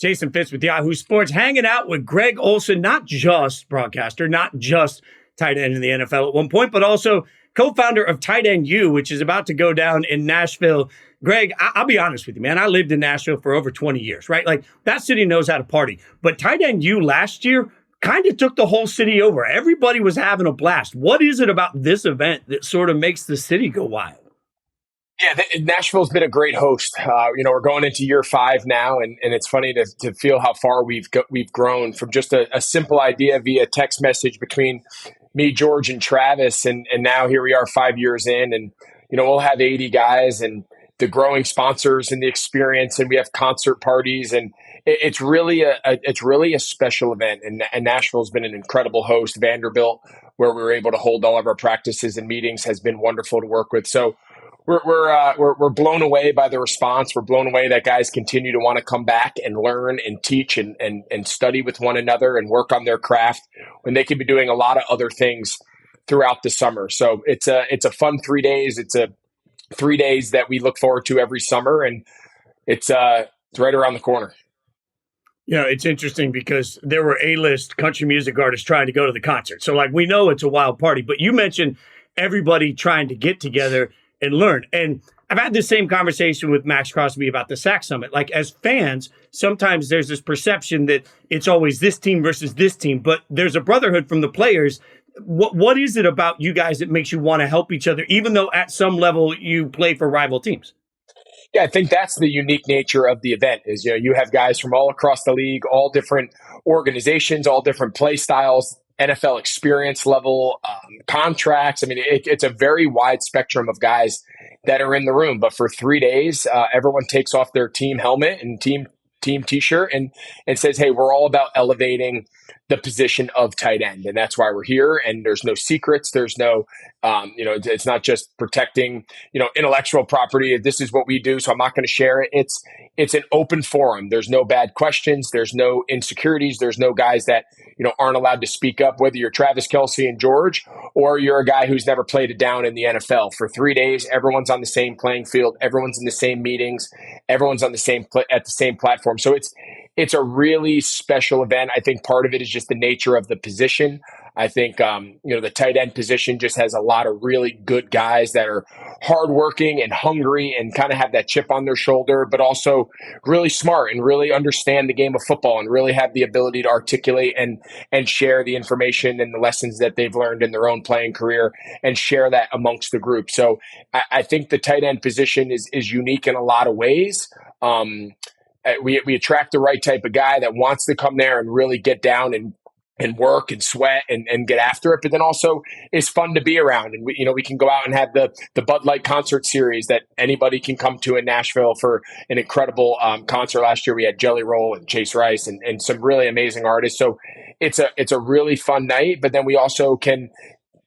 Jason Fitz with Yahoo Sports, hanging out with Greg Olsen, not just broadcaster, not just tight end in the NFL at one point, but also co-founder of Tight End U, which is about to go down in Nashville. Greg, I'll be honest with you, man. I lived in Nashville for over 20 years, right? Like, that city knows how to party. But Tight End U last year kind of took the whole city over. Everybody was having a blast. What is it about this event that sort of makes the city go wild? Yeah, Nashville's been a great host. We're going into year 5 now, and it's funny to feel how far we've grown from just a simple idea via text message between me, George, and Travis, and now here we are 5 years in, and we'll have 80 guys and the growing sponsors and the experience, and we have concert parties, and it's really a special event. And Nashville's been an incredible host. Vanderbilt, where we were able to hold all of our practices and meetings, has been wonderful to work with. So we're blown away by the response. We're blown away that guys continue to want to come back and learn and teach and study with one another and work on their craft when they could be doing a lot of other things throughout the summer. So it's a fun 3 days. It's a 3 days that we look forward to every summer, and it's right around the corner. It's interesting because there were A-list country music artists trying to go to the concert. So, we know it's a wild party, but you mentioned everybody trying to get together and learn. And I've had the same conversation with Max Crosby about the SAC Summit. As fans, sometimes there's this perception that it's always this team versus this team, but there's a brotherhood from the players. What is it about you guys that makes you want to help each other, even though at some level you play for rival teams? Yeah, I think that's the unique nature of the event is, you have guys from all across the league, all different organizations, all different play styles, NFL experience level, contracts. I mean, it's a very wide spectrum of guys that are in the room. But for 3 days, everyone takes off their team helmet and team T-shirt and says, hey, we're all about elevating the position of tight end. And that's why we're here. And there's no secrets. There's no, it's not just protecting, intellectual property. This is what we do, so I'm not going to share it. It's an open forum. There's no bad questions. There's no insecurities. There's no guys that, aren't allowed to speak up, whether you're Travis Kelce and George, or you're a guy who's never played it down in the NFL. For 3 days, everyone's on the same playing field. Everyone's in the same meetings. Everyone's on the same at the same platform. So it's a really special event. I think part of it is just the nature of the position. I think, the tight end position just has a lot of really good guys that are hardworking and hungry and kind of have that chip on their shoulder, but also really smart and really understand the game of football and really have the ability to articulate and share the information and the lessons that they've learned in their own playing career and share that amongst the group. So I think the tight end position is unique in a lot of ways. We attract the right type of guy that wants to come there and really get down and work and sweat and get after it, but then also is fun to be around. And we can go out and have the Bud Light concert series that anybody can come to in Nashville for an incredible concert. Last year we had Jelly Roll and Chase Rice and some really amazing artists. So it's a really fun night, but then we also can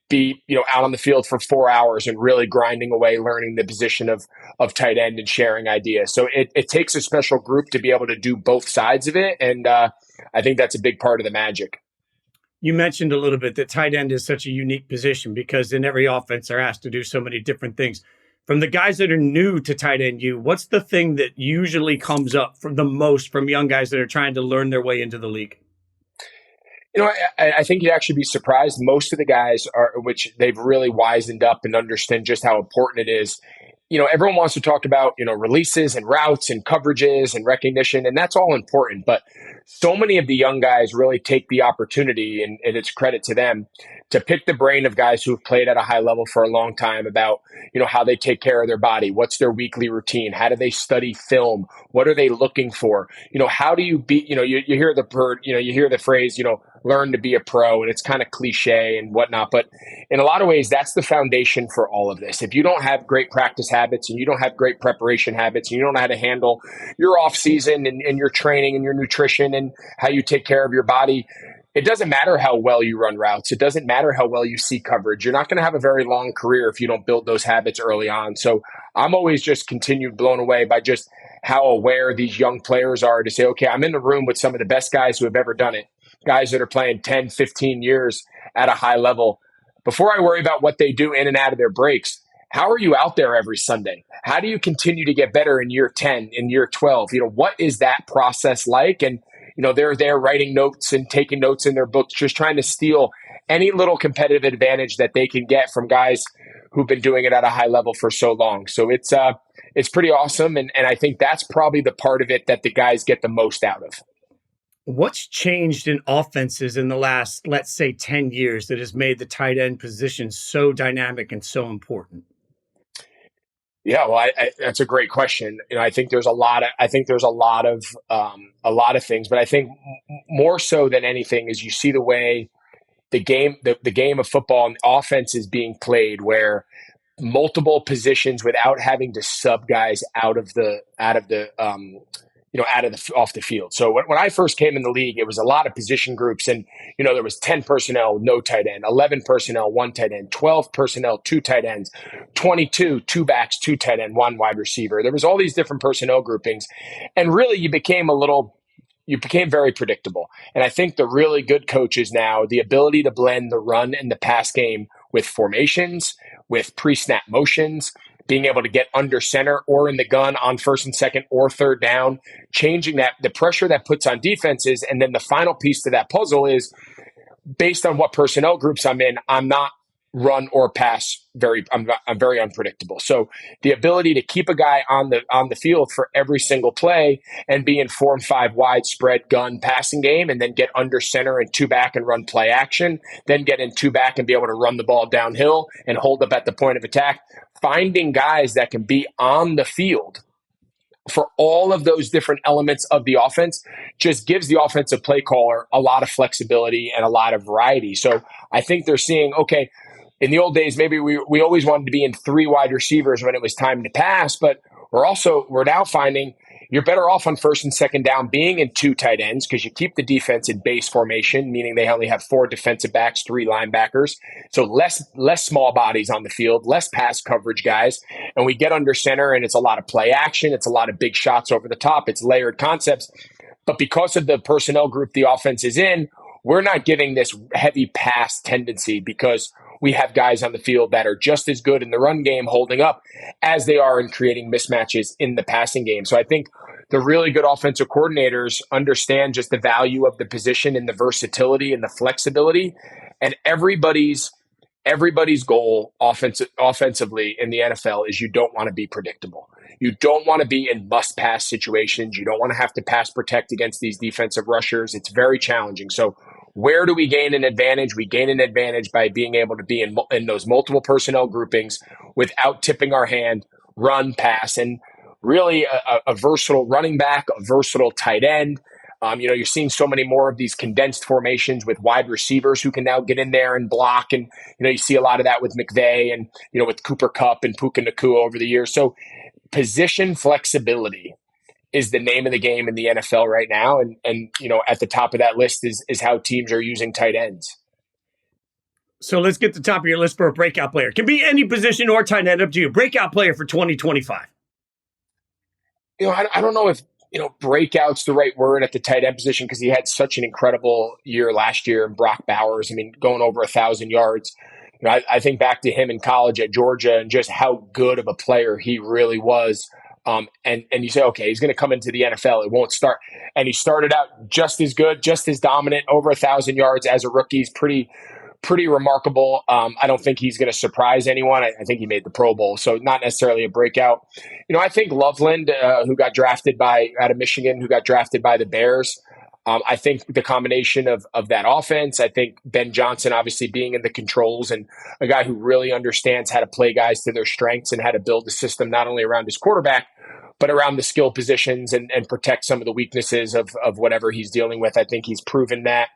be out on the field for 4 hours and really grinding away, learning the position of tight end and sharing ideas. So it takes a special group to be able to do both sides of it. And I think that's a big part of the magic. You mentioned a little bit that tight end is such a unique position because in every offense they're asked to do so many different things. From the guys that are new to Tight End U, what's the thing that usually comes up from the most from young guys that are trying to learn their way into the league? I think you'd actually be surprised. Most of the guys which they've really wisened up and understand just how important it is. Everyone wants to talk about, releases and routes and coverages and recognition, and that's all important. But so many of the young guys really take the opportunity, and it's credit to them, to pick the brain of guys who have played at a high level for a long time about, how they take care of their body. What's their weekly routine? How do they study film? What are they looking for? How do you be, you hear the phrase, learn to be a pro, and it's kind of cliche and whatnot. But in a lot of ways, that's the foundation for all of this. If you don't have great practice habits and you don't have great preparation habits and you don't know how to handle your off season and your training and your nutrition and how you take care of your body, it doesn't matter how well you run routes. It doesn't matter how well you see coverage. You're not going to have a very long career if you don't build those habits early on. So I'm always just continued blown away by just how aware these young players are to say, okay, I'm in the room with some of the best guys who have ever done it, guys that are playing 10, 15 years at a high level. Before I worry about what they do in and out of their breaks, how are you out there every Sunday? How do you continue to get better in year 10, in year 12? What is that process like? And, they're there writing notes and taking notes in their books, just trying to steal any little competitive advantage that they can get from guys who've been doing it at a high level for so long. So it's pretty awesome. And I think that's probably the part of it that the guys get the most out of. What's changed in offenses in the last, let's say, 10 years that has made the tight end position so dynamic and so important? Yeah, well, that's a great question. I think there's a lot of things, but I think more so than anything is you see the way the game of football and offense is being played, where multiple positions without having to sub guys off the field. So when I first came in the league, it was a lot of position groups, and there was 10 personnel, no tight end, 11 personnel, one tight end, 12 personnel, two tight ends, 22, two backs, two tight end, one wide receiver. There was all these different personnel groupings, and really you became very predictable. And I think the really good coaches now, the ability to blend the run and the pass game with formations, with pre-snap motions, being able to get under center or in the gun on first and second or third down, changing that, the pressure that puts on defenses. And then the final piece to that puzzle is, based on what personnel groups I'm in, I'm not run or pass I'm very unpredictable. So the ability to keep a guy on the field for every single play and be in 4 and 5 wide spread gun passing game, and then get under center and 2 back and run play action, then get in 2 back and be able to run the ball downhill and hold up at the point of attack, finding guys that can be on the field for all of those different elements of the offense just gives the offensive play caller a lot of flexibility and a lot of variety. So I think they're seeing, okay, in the old days, maybe we always wanted to be in 3 wide receivers when it was time to pass, but we're now finding you're better off on first and second down being in 2 tight ends, because you keep the defense in base formation, meaning they only have 4 defensive backs, 3 linebackers. So less small bodies on the field, less pass coverage guys. And we get under center, and it's a lot of play action. It's a lot of big shots over the top. It's layered concepts. But because of the personnel group the offense is in, we're not giving this heavy pass tendency, because we have guys on the field that are just as good in the run game holding up as they are in creating mismatches in the passing game. So I think the really good offensive coordinators understand just the value of the position and the versatility and the flexibility. And everybody's goal offensively in the NFL is you don't want to be predictable. You don't want to be in must-pass situations. You don't want to have to pass protect against these defensive rushers. It's very challenging. So where do we gain an advantage? We gain an advantage by being able to be in those multiple personnel groupings without tipping our hand, run, pass, and really a versatile running back, a versatile tight end. You're seeing so many more of these condensed formations with wide receivers who can now get in there and block. And, you see a lot of that with McVay and, with Cooper Kupp and Puka Nacua over the years. So position flexibility is the name of the game in the NFL right now. And at the top of that list is how teams are using tight ends. So let's get to the top of your list for a breakout player. Can be any position or tight end, up to you. Breakout player for 2025. I don't know if, breakout's the right word at the tight end position, because he had such an incredible year last year. And Brock Bowers, going over 1,000 yards. I think back to him in college at Georgia and just how good of a player he really was. And you say, okay, he's going to come into the NFL. It won't start. And he started out just as good, just as dominant, over 1,000 yards as a rookie. He's pretty remarkable. I don't think he's going to surprise anyone. I think he made the Pro Bowl, so not necessarily a breakout. I think Loveland, who got drafted out of Michigan, who got drafted by the Bears. I think the combination of that offense, I think Ben Johnson obviously being in the controls and a guy who really understands how to play guys to their strengths and how to build a system not only around his quarterback, but around the skill positions and protect some of the weaknesses of whatever he's dealing with. I think he's proven that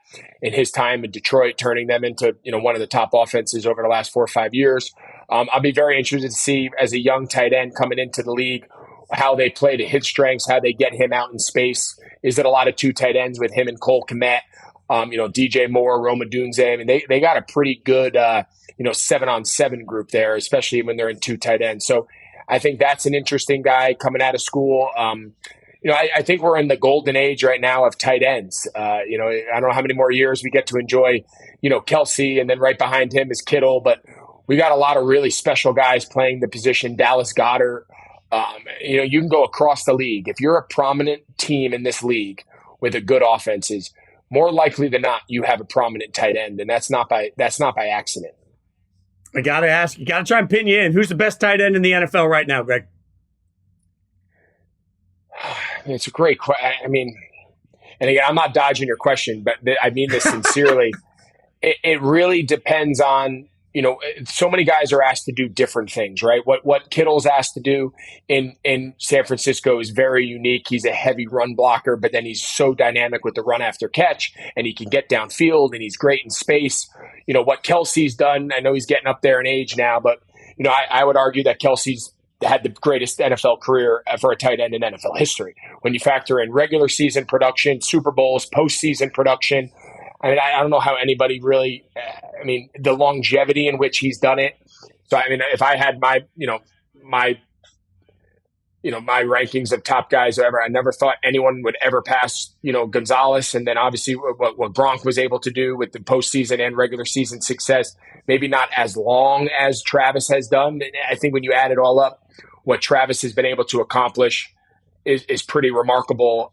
in his time in Detroit, turning them into one of the top offenses over the last 4 or 5 years. I'll be very interested to see, as a young tight end coming into the league, how they play to his strengths, how they get him out in space. Is it a lot of 2 tight ends with him and Cole Kmet? DJ Moore, Roma Dunze. They got a pretty good 7-on-7 group there, especially when they're in 2 tight ends. So I think that's an interesting guy coming out of school. I think we're in the golden age right now of tight ends. I don't know how many more years we get to enjoy, Kelce, and then right behind him is Kittle. But We got a lot of really special guys playing the position. Dallas Goedert. You can go across the league. If you're a prominent team in this league with a good offenses, more likely than not, you have a prominent tight end, and that's not by accident. I gotta ask. You gotta try and pin you in. Who's the best tight end in the NFL right now, Greg? It's a great question. I mean, and again, I'm not dodging your question, but I mean this sincerely. It really depends on, so many guys are asked to do different things, right? What Kittle's asked to do in San Francisco is very unique. He's a heavy run blocker, but then he's so dynamic with the run after catch, and he can get downfield, and he's great in space. What Kelce's done, I know he's getting up there in age now, but I would argue that Kelce's had the greatest NFL career for a tight end in NFL history. When you factor in regular season production, Super Bowls, postseason production, I mean, I don't know how anybody really, the longevity in which he's done it. So, if I had my rankings of top guys ever, I never thought anyone would ever pass, Gonzalez. And then obviously what Gronk was able to do with the postseason and regular season success, maybe not as long as Travis has done. I think when you add it all up, what Travis has been able to accomplish is pretty remarkable.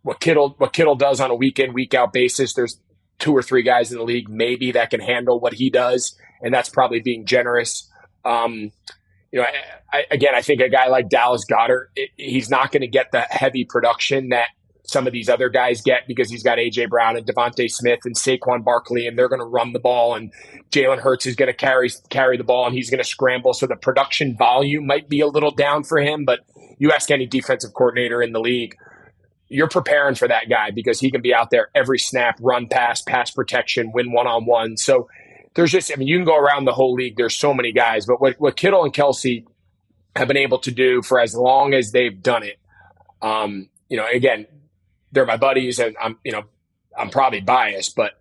What Kittle does on a week in, week out basis, there's 2 or 3 guys in the league maybe that can handle what he does, and that's probably being generous. I think a guy like Dallas Goedert, he's not going to get the heavy production that some of these other guys get because he's got A.J. Brown and Devontae Smith and Saquon Barkley, and they're going to run the ball, and Jalen Hurts is going to carry the ball, and he's going to scramble. So the production volume might be a little down for him, but you ask any defensive coordinator in the league, you're preparing for that guy because he can be out there every snap, run pass protection, win one-on-one. So there's just, you can go around the whole league. There's so many guys, but what Kittle and Kelce have been able to do for as long as they've done it, again, they're my buddies, and I'm probably biased, but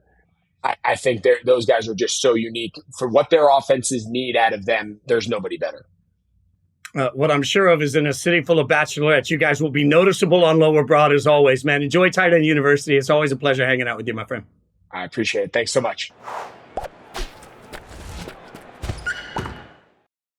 I think those guys are just so unique for what their offenses need out of them. There's nobody better. What I'm sure of is in a city full of bachelorettes, you guys will be noticeable on Lower Broad as always, man. Enjoy Tight End University. It's always a pleasure hanging out with you, my friend. I appreciate it. Thanks so much.